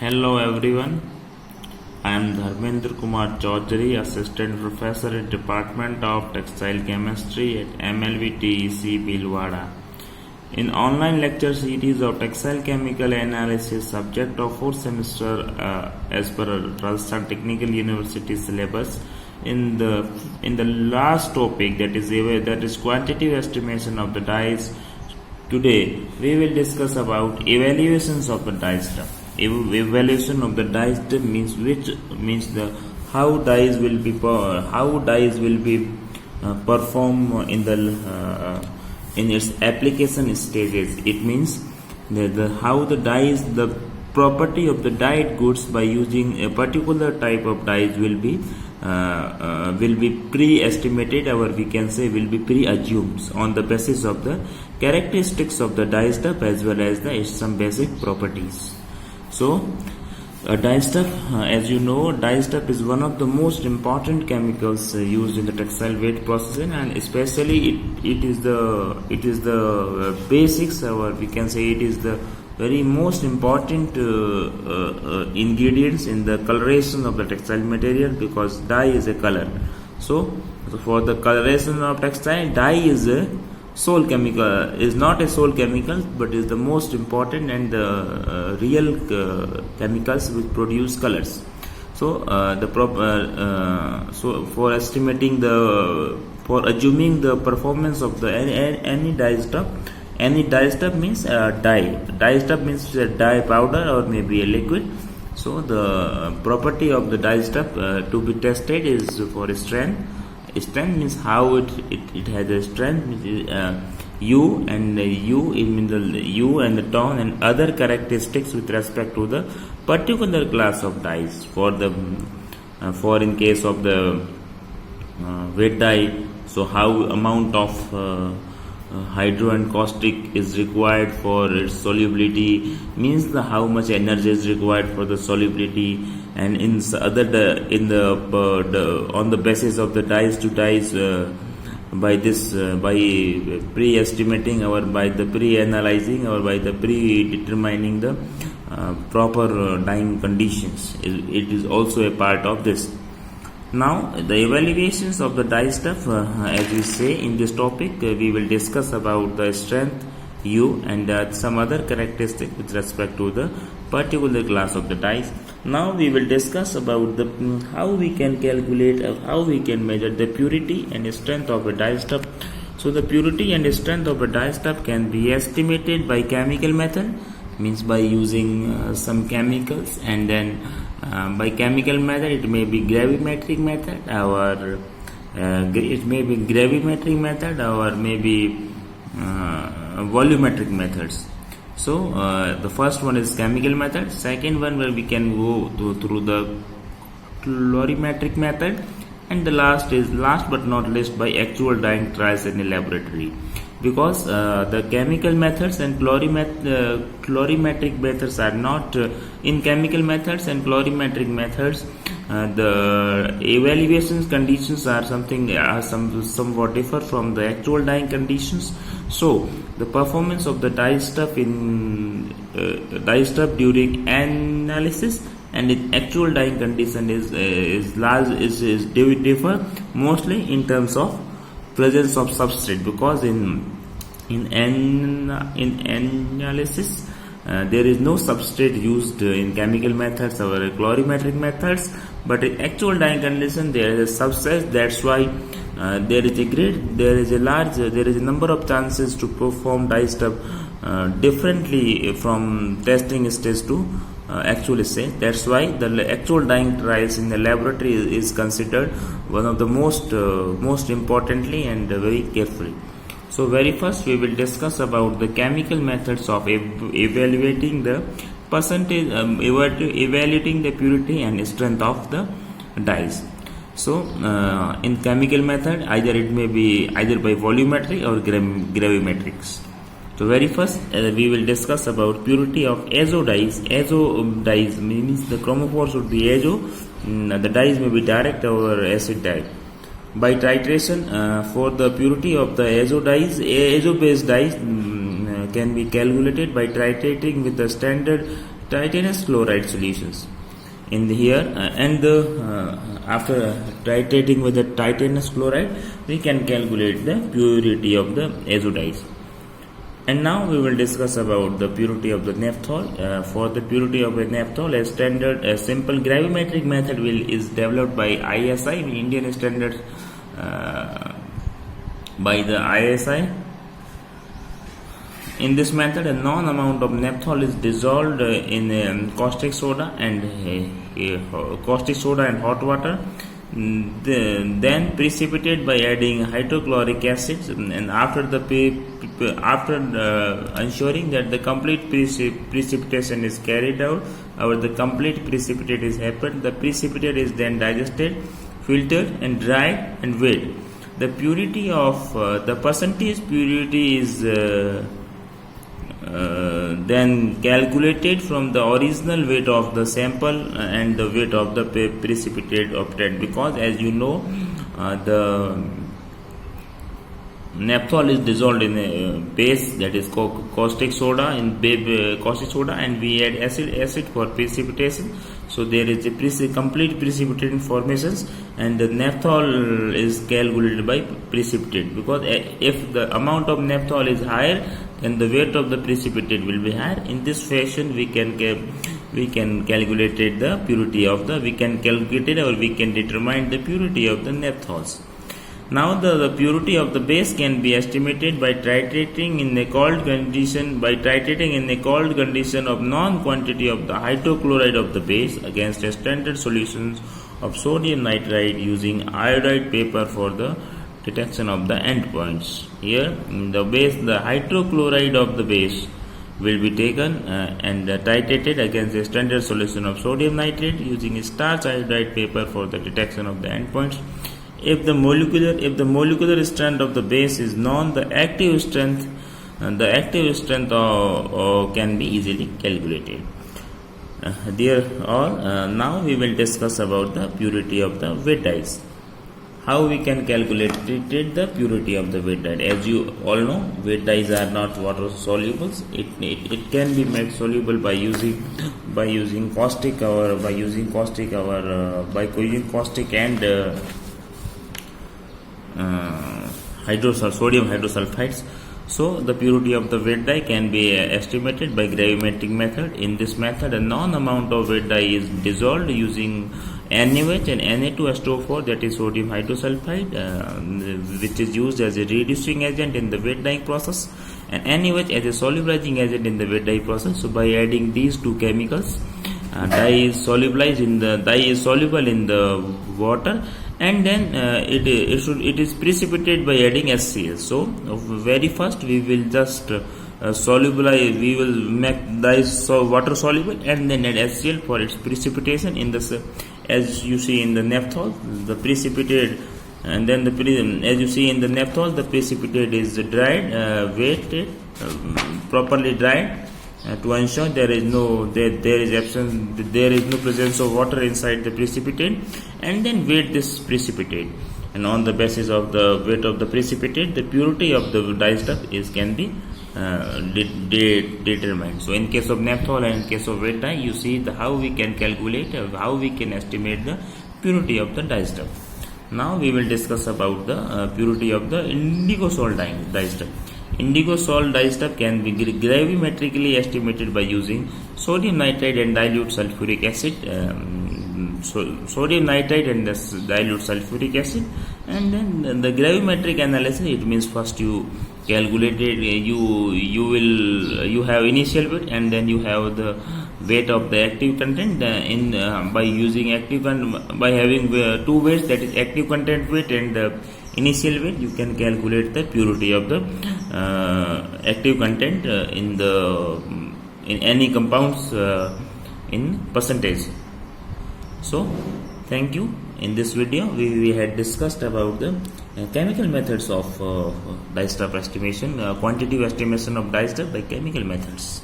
Hello everyone, I am Dharmendra Kumar Chaudhary, Assistant Professor at Department of Textile Chemistry at MLVTEC Bhilwara. In online lecture series of Textile Chemical Analysis, subject of 4th semester as per Rajasthan Technical University syllabus. In the last topic, that is quantitative estimation of the dyes. Today we will discuss about evaluations of the Dyestuff. Evaluation of the Dyestuff means how dyes will be performed in its application stages. It means how the dyes, the property of the dyed goods by using a particular type of dyes will be pre-estimated, or we can say will be pre-assumed on the basis of the characteristics of the dyestuff as well as some basic properties. So dyestuff, as you know, dyestuff is one of the most important chemicals used in the textile weight processing, and especially it is the basics, or we can say it is the very most important ingredients in the coloration of the textile material, because dye is a color. So for the coloration of textile, dye is not a sole chemical, but is the most important and the real chemicals which produce colors. So for assuming the performance of any dyestuff. Any dyestuff means dye. Dyestuff means a dye powder or maybe a liquid. So the property of the dyestuff to be tested is for strength. Strength means how it has a strength, U and the tone and other characteristics with respect to the particular class of dyes. For in case of the wet dye, so how amount of hydro and caustic is required for its solubility, means how much energy is required for the solubility, and on the basis of the dyes to dyes, by pre-estimating or by the pre-analyzing or by the pre-determining the proper dyeing conditions. It is also a part of this. Now the evaluations of the dyestuff, as we say in this topic, we will discuss about the strength U and some other characteristics with respect to the particular class of the dyes. Now we will discuss about how we can calculate or how we can measure the purity and strength of a dyestuff. So the purity and strength of a dyestuff can be estimated by chemical method, means by using some chemicals, and then by chemical method it may be gravimetric method, or maybe volumetric methods. So the first one is chemical method. Second one, where we can go through the colorimetric method, and the last but not least, by actual dyeing trials in a laboratory. Because the chemical methods and colorimetric methods are not in chemical methods and colorimetric methods, the evaluation conditions are somewhat differ from the actual dyeing conditions. So the performance of the dyestuff during analysis and in actual dyeing condition is differ mostly in terms of presence of substrate, because in analysis there is no substrate used in chemical methods or colorimetric methods, but in actual dyeing condition there is a substrate. That's why there is a number of chances to perform dyestuff differently from testing stage to actual stage. That's why the actual dyeing trials in the laboratory is considered one of the most importantly and very carefully. So very first we will discuss about the chemical methods of evaluating the percentage, evaluating the purity and strength of the dyes. So in chemical method, either it may be either by volumetric or gravimetrics. So very first we will discuss about purity of azo dyes. Azo dyes means the chromophore should be azo. The dyes may be direct or acid dye. By titration, for the purity of the azo based dyes can be calculated by titrating with the standard titanium chloride solutions. In here after titrating with the titanium chloride, we can calculate the purity of the azotides. And now we will discuss about the purity of the naphthol. For the purity of a naphthol, a simple gravimetric method is developed by ISI, the Indian standard by the ISI. In this method, a known amount of naphthol is dissolved in caustic soda and hot water, then precipitated by adding hydrochloric acid, and after ensuring that the complete precipitation is carried out, or the complete precipitate is happened, the precipitate is then digested, filtered and dried and weighed. The purity of the percentage purity is then calculated from the original weight of the sample and the weight of the precipitate obtained, because as you know the naphthol is dissolved in a base, that is caustic soda, and we add acid for precipitation. So there is a complete precipitation formations, and the naphthol is calculated by precipitate, because if the amount of naphthol is higher, then the weight of the precipitate will be higher. In this fashion, we can calculate the purity of the we can determine the purity of the naphthols. Now the purity of the base can be estimated by titrating in a cold condition of known quantity of the hydrochloride of the base against a standard solutions of sodium nitrite using iodide paper for the detection of the endpoints. Here the hydrochloride of the base will be taken and titrated against a standard solution of sodium nitrate using starch iodide paper for the detection of the endpoints. If the molecular strength of the base is known, the active strength can be easily calculated. Now we will discuss about the purity of the wet dyes. How we can calculate the purity of the wet dye? As you all know, wet dyes are not water solubles. It can be made soluble by using caustic and sodium hydrosulfides. So the purity of the wet dye can be estimated by gravimetric method. In this method, a known amount of wet dye is dissolved using NaOH and Na2SO4, that is sodium hydrosulfide, which is used as a reducing agent in the wet dyeing process, and NaOH as a solubilizing agent in the wet dye process. So by adding these two chemicals, dye is soluble in the water, and then it is precipitated by adding HCl. So very first we will just we will make dye water soluble and then add HCl for its precipitation. As you see in the naphthol, the precipitate, and then as you see in the naphthol, the precipitate is dried, weighted, properly dried, to ensure there is no presence of water inside the precipitate, and then weight this precipitate, and on the basis of the weight of the precipitate, the purity of the dye stuff can be determined. So in case of naphthol and in case of wet dye, you see how we can calculate, how we can estimate the purity of the dye stuff. Now we will discuss about the purity of the indigo salt dye stuff. Indigo salt dye stuff can be gravimetrically estimated by using sodium nitrite and dilute sulfuric acid. Sodium nitrite and dilute sulfuric acid, and then the gravimetric analysis. It means first you calculated, you have initial weight, and then you have the weight of the active content by having two weights, that is active content weight and the initial weight. You can calculate the purity of the active content in any compounds in percentage. So thank you. In this video we had discussed about the chemical methods of dye stuff estimation, quantitative estimation of dye stuff by chemical methods.